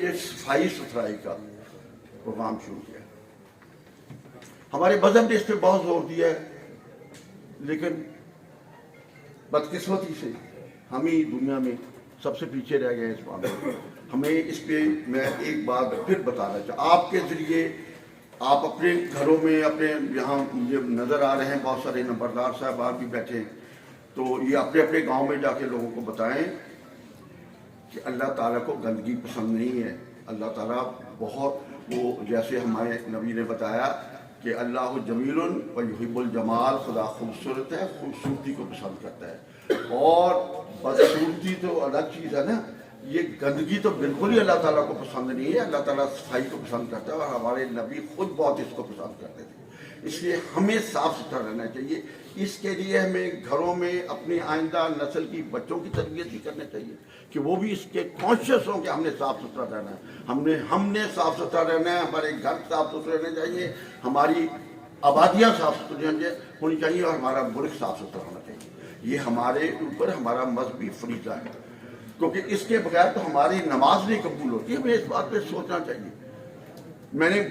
یہ صفائی ستھرائی کا پروگرام شروع کیا. ہمارے مذہب نے اس پہ بہت زور دیا ہے، لیکن بدقسمتی سے ہم ہی دنیا میں سب سے پیچھے رہ گئے اس معاملے میں. ہمیں اس پہ میں ایک بات پھر بتانا چاہتا، آپ کے ذریعے آپ اپنے گھروں میں، اپنے یہاں مجھے نظر آ رہے ہیں بہت سارے نمبردار صاحبان بھی بیٹھے ہیں، تو یہ اپنے اپنے گاؤں میں جا کے لوگوں کو بتائیں کہ اللہ تعالیٰ کو گندگی پسند نہیں ہے. اللہ تعالیٰ بہت وہ جیسے ہمارے نبی نے بتایا کہ اللہ جمیل و یحب الجمال، خدا خوبصورت ہے، خوبصورتی کو پسند کرتا ہے. اور بدصورتی تو الگ چیز ہے نا، یہ گندگی تو بالکل ہی اللہ تعالیٰ کو پسند نہیں ہے. اللہ تعالیٰ صفائی کو پسند کرتا ہے، اور ہمارے نبی خود بہت اس کو پسند کرتے تھے. اس لیے ہمیں صاف ستھرا رہنا چاہیے. اس کے لیے ہمیں گھروں میں اپنی آئندہ نسل کی بچوں کی تربیت بھی کرنا چاہیے کہ وہ بھی اس کے کانشیس ہوں کہ ہم نے صاف ستھرا رہنا ہے. ہم نے صاف ستھرا رہنا ہے، ہمارے گھر صاف ستھرے رہنے چاہیے، ہماری آبادیاں صاف ستھری ہونی چاہیے، اور ہمارا ملک صاف ستھرا ہونا چاہیے. یہ ہمارے اوپر ہمارا مذہبی فریضہ ہے، کیونکہ اس کے بغیر تو ہماری نماز نہیں قبول ہوتی. ہمیں اس بات پہ سوچنا چاہیے. میں نے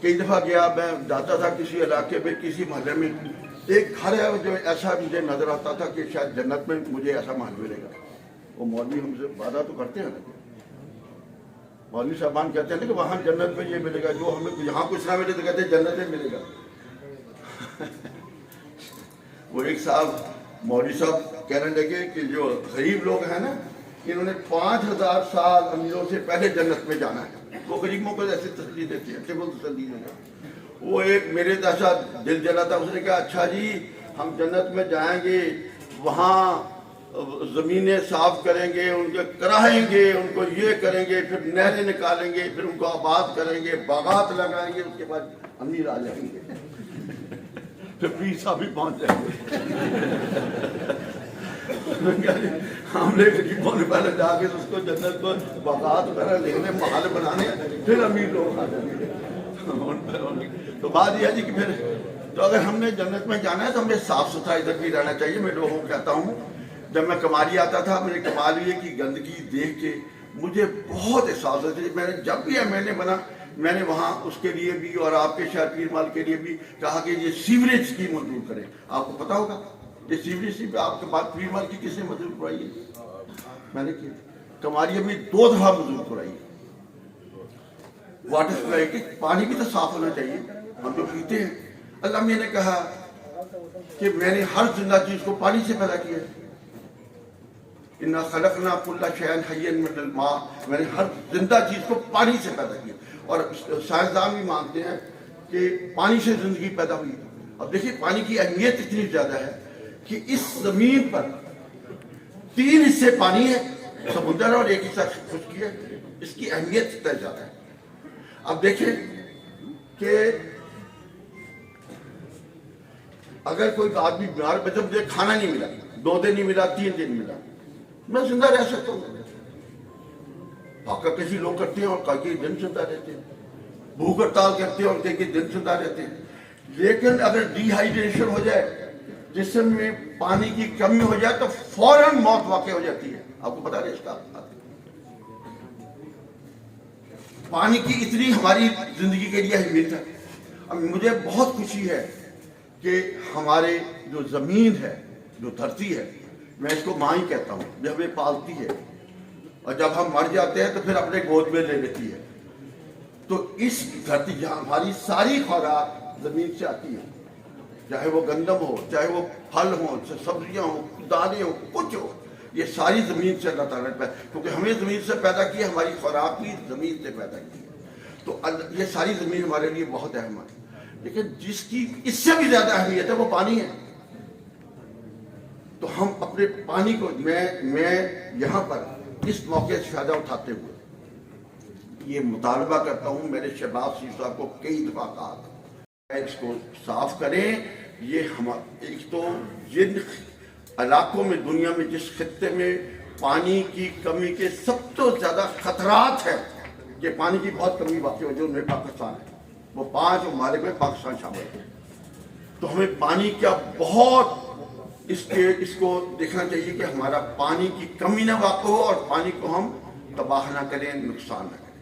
کئی دفعہ گیا، میں جاتا تھا کسی علاقے میں، کسی محلے میں ایک گھر ہے جو ایسا مجھے نظر آتا تھا کہ شاید جنت میں مجھے ایسا محل ملے گا. وہ مولوی ہم سے وعدہ تو کرتے ہیں نا، مولوی صاحبان کہتے ہیں نا کہ وہاں جنت میں یہ ملے گا، جو ہمیں یہاں کچھ نہ ملے تو کہتے ہیں جنت میں ملے گا. وہ ایک صاحب مولوی صاحب کہنے لگے کہ جو غریب لوگ ہیں نا، انہوں نے 5000 سال امیروں سے پہلے جنت میں جانا ہے. وہ غریبوں کو ایسے تسلی دیتے ہیں، سمپل تسلی دیتے ہیں. وہ ایک میرے جیسا دل جلا تھا، اس نے کہا اچھا جی ہم جنت میں جائیں گے، وہاں زمینیں صاف کریں گے، ان کے کراہیں گے، ان کو یہ کریں گے، پھر نہریں نکالیں گے، پھر ان کو آباد کریں گے، باغات لگائیں گے، اس کے بعد امیر آ جائیں گے، پھر پیر صاحب بھی پہنچ جائیں گے. ہم نے غریبوں نے پہلے جا کے اس کو جنت کو باغات وغیرہ لینے، محل بنانے، پھر امیر لوگ آ جائیں گے. تو بات یہ ہے جی کہ پھر تو اگر ہم نے جنت میں جانا ہے تو ہمیں صاف ستھرا ادھر بھی رہنا چاہیے. میں لوگوں کو کہتا ہوں، جب میں کماری آتا تھا، میں نے کماری کی گندگی دیکھ کے مجھے بہت احساس ہوتا ہے. میں نے جب بھی ایم ایل اے بنا، میں نے وہاں اس کے لیے بھی اور آپ کے شہر پیر مال کے لیے بھی کہا کہ یہ سیوریج اسکیم منظور کریں. آپ کو پتا ہوگا یہ سیوریج اسکیم آپ کے پاس پیر مال کی کس نے منظور کرائی ہے؟ میں نے کی. کماری ابھی 2 دفعہ منظور کرائی ہے. واٹر سپلائی کی پانی بھی تو صاف ہونا چاہیے، ہم جو پیتے ہیں. اللہ میں نے کہا کہ میں نے ہر زندہ چیز کو پانی سے پیدا کیا ہے. اِنَّا خَلَقْنَا كُلَّ شَيْءٍ حَيٍّ مِّنَ الْمَاءِ، میں نے ہر زندہ چیز کو پانی سے پیدا کیا. اور سائنسدان بھی مانتے ہیں کہ پانی سے زندگی پیدا ہوئی. اب دیکھیے پانی کی اہمیت اتنی زیادہ ہے کہ اس زمین پر 3 حصے پانی ہے، سمندر اور 1 حصہ خشکی ہے. اس کی اہمیت اتنا زیادہ ہے. اب دیکھیں کہ اگر کوئی آدمی بیمار جب مجھے کھانا نہیں ملا، 2 دن نہیں ملا، 3 دن ملا، میں زندہ رہ سکتا ہوں. کسی لوگ کرتے ہیں اور کئی دن زندہ رہتے ہیں، بھوک ہڑتال کرتے ہیں اور کئی دن زندہ رہتے ہیں. لیکن اگر ڈی ہائیڈریشن ہو جائے، جسم میں پانی کی کمی ہو جائے، تو فوراً موت واقع ہو جاتی ہے. آپ کو پتا ہے اس کا پانی کی اتنی ہماری زندگی کے لیے اہمیت ہے. اب مجھے بہت خوشی ہے کہ ہمارے جو زمین ہے، جو دھرتی ہے، میں اس کو ماں ہی کہتا ہوں، جو ہمیں پالتی ہے، اور جب ہم مر جاتے ہیں تو پھر اپنے گود میں لے لیتی ہے. تو اس دھرتی جہاں ہماری ساری خوراک زمین سے آتی ہے، چاہے وہ گندم ہو، چاہے وہ پھل ہوں، سبزیاں ہوں، دالیں ہوں، کچھ ہو، یہ ساری زمین سے اللہ تعالیٰ نے پیدا، کیونکہ ہمیں زمین سے پیدا کی ہے، ہماری خوراک بھی زمین سے پیدا کی ہے. تو یہ ساری زمین ہمارے لیے بہت اہم ہے. لیکن جس کی اس سے بھی زیادہ اہمیت ہے وہ پانی ہے. تو ہم اپنے پانی کو، میں یہاں پر اس موقع سے فائدہ اٹھاتے ہوئے یہ مطالبہ کرتا ہوں، میں نے شہباز شریف صاحب کو کئی دفعہ کہا تھا اس کو صاف کریں. یہ ایک تو جن علاقوں میں، دنیا میں، جس خطے میں پانی کی کمی کے سب سے زیادہ خطرات ہیں، یہ پانی کی بہت کمی واقع ہو، جو میں پاکستان ہے، وہ 5 ممالک میں پاکستان شامل ہے. تو ہمیں پانی کا بہت اس کو دیکھنا چاہیے کہ ہمارا پانی کی کمی نہ واقع ہو، اور پانی کو ہم تباہ نہ کریں، نقصان نہ کریں.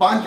5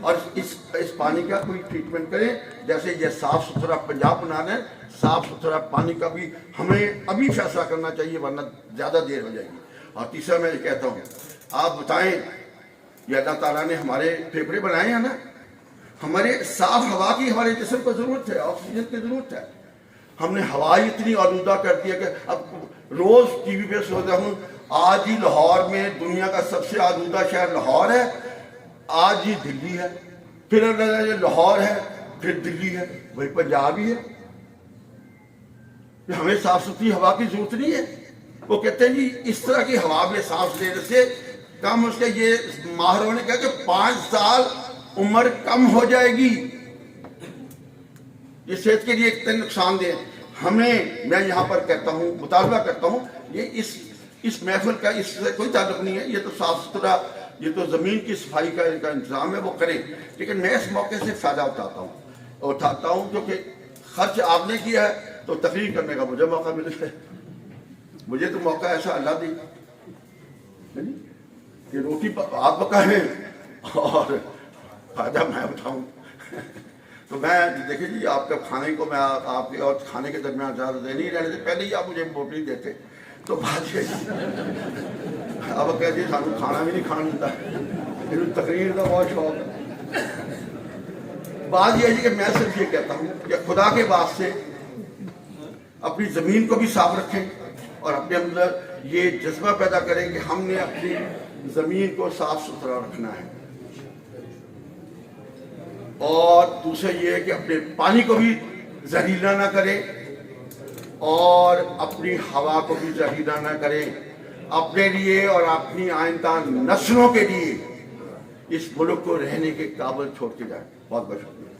اور اس پانی کا کوئی ٹریٹمنٹ کریں. جیسے یہ صاف ستھرا پنجاب بنانا ہے, صاف ستھرا پانی کا بھی ہمیں ابھی فیصلہ کرنا چاہیے, ورنہ زیادہ دیر ہو جائے گی. اور تیسرا میں یہ کہتا ہوں, آپ بتائیں, یہ اللہ تعالیٰ نے ہمارے پھیپھڑے بنائے ہیں نا, ہمارے صاف ہوا کی ہمارے جسم کو ضرورت ہے, آکسیجن کی ضرورت ہے. ہم نے ہوا اتنی آلودہ کر دیا کہ اب روز ٹی وی پہ سنتا ہوں, آج ہی لاہور میں دنیا کا سب سے آلودہ شہر لاہور ہے, آج ہی دلی ہے, پھر لاہور ہے, پھر دلی ہے, وہی پنجاب ہی ہے. ہمیں صاف ستھری ہوا کی ضرورت نہیں ہے. وہ کہتے ہیں جی اس طرح کی ہوا میں سانس لینے سے کم, اس کے یہ ماہروں نے کہا کہ 5 سال عمر کم ہو جائے گی. یہ صحت کے لیے اتنے نقصان دہ. ہمیں, میں یہاں پر کہتا ہوں, مطالبہ کرتا ہوں, یہ اس محفل کا اس سے کوئی تعلق نہیں ہے. یہ تو صاف ستھرا, یہ تو زمین کی صفائی کا ان کا انتظام ہے, وہ کریں. لیکن میں اس موقع سے فائدہ اٹھاتا ہوں کیونکہ خرچ آپ نے کیا ہے تو تقریر کرنے کا مجھے موقع مل ہے. مجھے تو موقع ایسا اللہ دی کہ روٹی آپ پکائیں اور فائدہ میں اٹھاؤں. تو میں دیکھیں جی, آپ کا کھانے کو میں آپ کے اور کھانے کے درمیان زیادہ دے نہیں رہنے سے پہلے ہی آپ مجھے روٹی دیتے. تو بات یہ اب کہتے ہیں سانو کھانا بھی نہیں کھانا ملتا, پھر تقریر کا بہت شوق ہے. بات یہ ہے کہ میں صرف یہ کہتا ہوں کہ خدا کے واسطے اپنی زمین کو بھی صاف رکھیں اور اپنے اندر یہ جذبہ پیدا کریں کہ ہم نے اپنی زمین کو صاف ستھرا رکھنا ہے. اور دوسرا یہ ہے کہ اپنے پانی کو بھی زہریلا نہ کریں اور اپنی ہوا کو بھی زہریلا نہ کریں. اپنے لیے اور اپنی آئندہ نسلوں کے لیے اس ملک کو رہنے کے قابل چھوڑ کے جائیں. بہت بہت شکریہ.